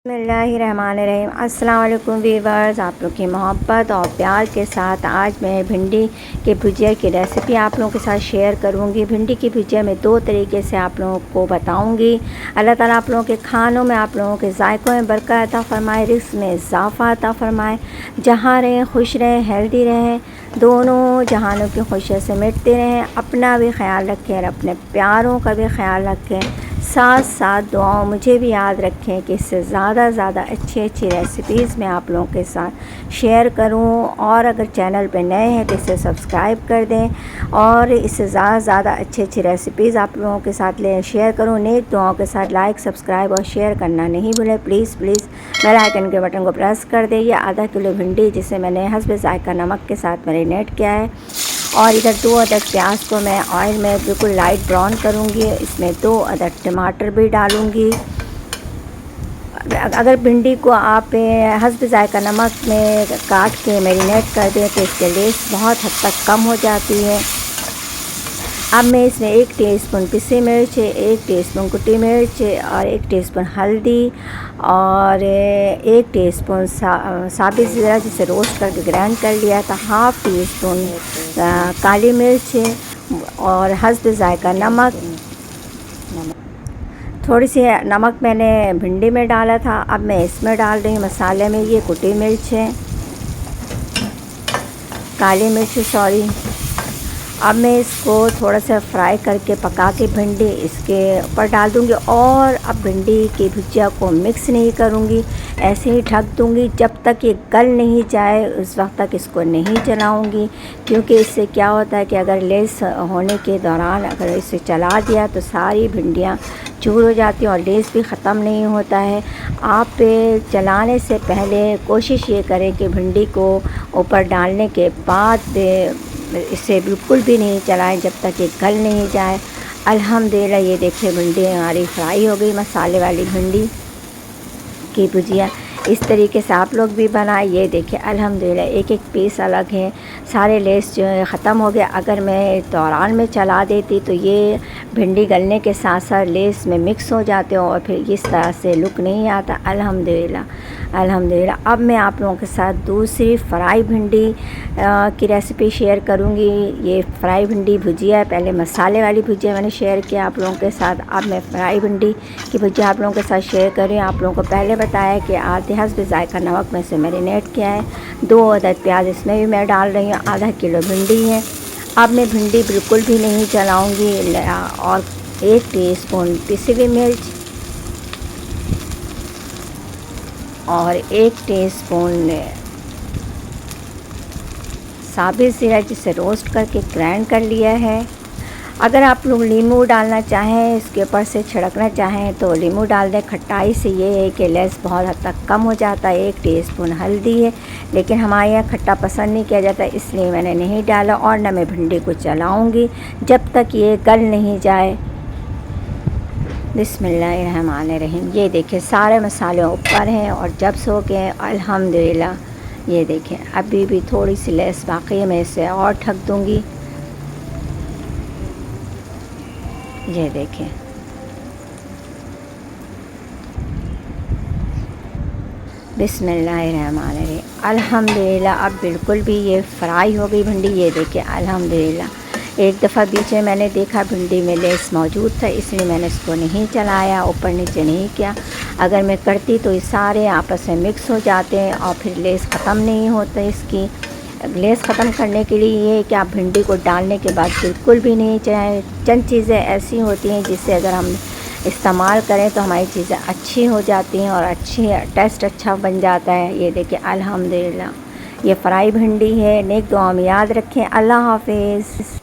बिस्मिल्लाहिर्रहमानिर्रहीम। अस्सलाम वालेकुम वीवर्स, आप लोग की मोहब्बत और प्यार के साथ आज मैं भिंडी के भुजिया की रेसिपी आप लोगों के साथ शेयर करूंगी। भिंडी की भुजिया में दो तरीके से आप लोगों को बताऊंगी। अल्लाह ताला आप लोगों के खानों में, आप लोगों के जायकों में बरकत अता फ़रमाए, रिज़्क़ में इज़ाफ़ा अता फ़रमाए। जहाँ रहें खुश रहें, हेल्दी रहें, दोनों जहानों की खुशियों से मिटते रहें। अपना भी ख्याल रखें और अपने प्यारों का भी ख्याल रखें। साथ साथ दुआओं मुझे भी याद रखें कि इससे ज़्यादा अच्छी रेसिपीज़ मैं आप लोगों के साथ शेयर करूं। और अगर चैनल पे नए हैं तो इसे सब्सक्राइब कर दें और इससे ज़्यादा अच्छी रेसिपीज़ आप लोगों के साथ शेयर करूं। नेक दुआओं के साथ लाइक, सब्सक्राइब और शेयर करना नहीं भूलें। प्लीज़ बेल आइकन के बटन को प्रेस कर दें। ये आधा किलो भिंडी जिसे मैंने हस्ब ज़ायक़ा नमक के साथ मैरिनेट किया है। और इधर 2 अदद प्याज को मैं ऑयल में बिल्कुल लाइट ब्राउन करूँगी। इसमें 2 अदद टमाटर भी डालूँगी। अगर भिंडी को आप हस्ब ज़ायक़ा नमक में काट के मैरिनेट कर दें तो इसके लेस बहुत हद तक कम हो जाती है। अब मैं इसमें 1 टीस्पून पिसी मिर्च, 1 टीस्पून कुटी मिर्च और 1 टीस्पून हल्दी और 1 टीस्पून साबित ज़ीरा जिसे रोस्ट करके ग्राइंड कर लिया था, हाफ़ टी स्पून काली मिर्च और हस्ब ज़ायक़ा नमक। थोड़ी सी नमक मैंने भिंडी में डाला था, अब मैं इसमें डाल रही हूँ मसाले में। ये कुटी मिर्च है, काली मिर्च सॉरी। अब मैं इसको थोड़ा सा फ्राई करके पका के भिंडी इसके ऊपर डाल दूँगी। और अब भिंडी की भुजिया को मिक्स नहीं करूँगी, ऐसे ही ढक दूँगी जब तक ये गल नहीं जाए, उस वक्त तक इसको नहीं चलाऊँगी। क्योंकि इससे क्या होता है कि अगर लेस होने के दौरान अगर इसे चला दिया तो सारी भिंडियाँ चूर हो जाती हैं और लेस भी ख़त्म नहीं होता है। आप चलाने से पहले कोशिश ये करें कि भिंडी को ऊपर डालने के बाद इसे बिल्कुल भी नहीं चलाएं जब तक ये गल नहीं जाए। अल्हम्दुलिल्लाह ये देखिए भिंडी हमारी फ्राई हो गई। मसाले वाली भिंडी की भुजिया इस तरीके से आप लोग भी बनाएं। ये देखिए अल्हम्दुलिल्लाह एक पीस अलग है, सारे लेस जो है ख़त्म हो गया। अगर मैं दौरान में चला देती तो ये भिंडी गलने के साथ साथ लेस में मिक्स हो जाते हो और फिर इस तरह से लुक नहीं आता। अल्हम्दुलिल्लाह अब मैं आप लोगों के साथ दूसरी फ्राई भिंडी की रेसिपी शेयर करूंगी। ये फ्राई भिंडी भुजिया है। पहले मसाले वाली भुजिया मैंने शेयर किया आप लोगों के साथ, अब मैं फ्राई भिंडी की भुजिया आप लोगों के साथ शेयर कर रही हूँ। आप लोगों को पहले बताया कि आधे हस्ब ज़ायक़ा नमक में से मैरिनेट किया है। 2 अदद प्याज इसमें भी मैं डाल रही हूँ। आधा किलो भिंडी है। अब मैं भिंडी बिल्कुल भी नहीं चलाऊँगी और 1 टीस्पून पिसी हुई मिर्च और 1 टीस्पून साबित ज़ीरा जिसे रोस्ट करके ग्राइंड कर लिया है। अगर आप लोग लीमू डालना चाहें, इसके ऊपर से छिड़कना चाहें तो लीमू डाल दें। खट्टाई से ये है कि लेस बहुत हद तक कम हो जाता है। 1 टीस्पून हल्दी है, लेकिन हमारे यहाँ खट्टा पसंद नहीं किया जाता इसलिए मैंने नहीं डाला। और न मैं भिंडी को चलाऊँगी जब तक ये गल नहीं जाए। बिस्मिल्लाहिर्रहमानिर्रहीम। ये देखिए सारे मसाले ऊपर हैं और जब सो के अल्हम्दुलिल्लाह। ये देखें अभी भी थोड़ी सी लेस बाकी है, मैं इसे और ढक दूँगी। ये देखें बिस्मिल्लाहिर्रहमानिर्रहीम। अल्हम्दुलिल्लाह अब बिल्कुल भी ये फ्राई हो गई भिंडी। ये देखिए अल्हम्दुलिल्लाह। एक दफ़ा बीच में मैंने देखा भिंडी में लेस मौजूद था इसलिए मैंने इसको नहीं चलाया, ऊपर नीचे नहीं किया। अगर मैं करती तो ये सारे आपस में मिक्स हो जाते हैं और फिर लेस ख़त्म नहीं होता। इसकी लेस ख़त्म करने के लिए ये है कि आप भिंडी को डालने के बाद बिल्कुल भी नहीं चलाएं। चंद चीज़ें ऐसी होती हैं जिससे अगर हम इस्तेमाल करें तो हमारी चीज़ें अच्छी हो जाती हैं और टेस्ट अच्छा बन जाता है। ये देखिए अल्हम्दुलिल्लाह ये फ्राई भिंडी है। नेक दुआ में याद रखें। अल्लाह हाफ़िज़।